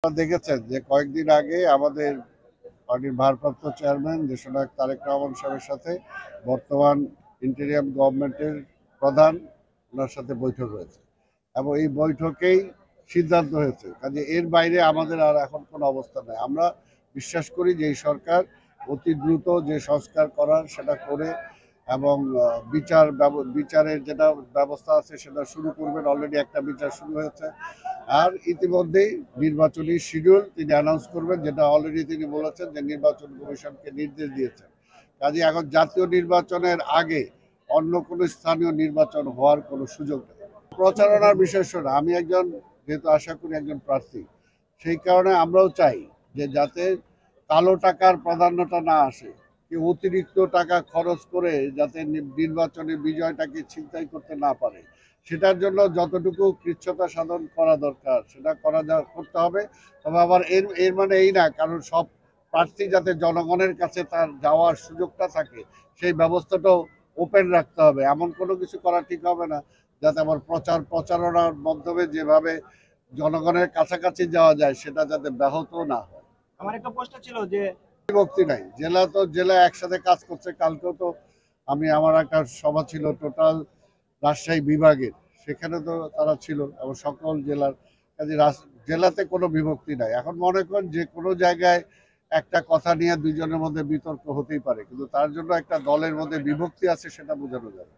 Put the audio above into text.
দেখেছেন যে কয়েকদিন আগে আমাদের পার্টির ভারপ্রাপ্ত চেয়ারম্যান দেশনায়ক তারেক রহমান সাহেবের সাথে বর্তমান ইন্টেরিয়াম গভর্নমেন্টের প্রধান ওনার সাথে বৈঠক হয়েছে এবং এই বৈঠকেই সিদ্ধান্ত হয়েছে কাজে এর বাইরে আমাদের আর এখন কোনো অবস্থা নেই। আমরা বিশ্বাস করি যে এই সরকার অতি দ্রুত যে সংস্কার করার সেটা করে এবং বিচারের যেটা ব্যবস্থা আছে সেটা শুরু করবেন। অলরেডি একটা বিচার শুরু হয়েছে আর ইতিমধ্যেই নির্বাচনী শিডিউল তিনি অ্যানাউন্স করবেন, যেটা অলরেডি তিনি বলেছেন যে নির্বাচন কমিশনকে নির্দেশ দিয়েছেন। কাজে এখন জাতীয় নির্বাচনের আগে অন্য কোনো স্থানীয় নির্বাচন হওয়ার কোনো সুযোগ নেই। প্রচারণার বিষয় শোনা, আমি একজন যেহেতু আশা করি একজন প্রার্থী, সেই কারণে আমরাও চাই যে যাতে কালো টাকার প্রাধান্যটা না আসে, কেউ অতিরিক্ত টাকা খরচ করে যাতে নির্বাচনে বিজয়টাকে ছিনতাই করতে না পারে, সেটার জন্য যতটুকু কৃচ্ছতা সাধন করা দরকার সেটা করতে হবে। তবে আবার এর মানে এই না কারণ সব প্রার্থী যাতে জনগণের কাছে তার যাওয়ার সুযোগটা থাকে সেই ব্যবস্থাটাও ওপেন রাখতে হবে। এমন কোনো কিছু করা ঠিক হবে না যাতে আবার প্রচারণার মাধ্যমে যেভাবে জনগণের কাছাকাছি যাওয়া যায় সেটা যাতে ব্যাহত না হয়। আমার একটা প্রশ্ন ছিল যে বিভক্তি নাই, জেলা একসাথে কাজ করছে। কালকেও তো আমার একটা সভা ছিল টোটাল রাজশাহী বিভাগের, সেখানে তো তারা ছিল এবং সকল জেলার। কাজে জেলাতে কোনো বিভক্তি নাই। এখন মনে করেন যে কোনো জায়গায় একটা কথা নিয়ে দুইজনের মধ্যে বিতর্ক হতেই পারে, কিন্তু তার জন্য একটা দলের মধ্যে বিভক্তি আছে সেটা বোঝানো যাবে।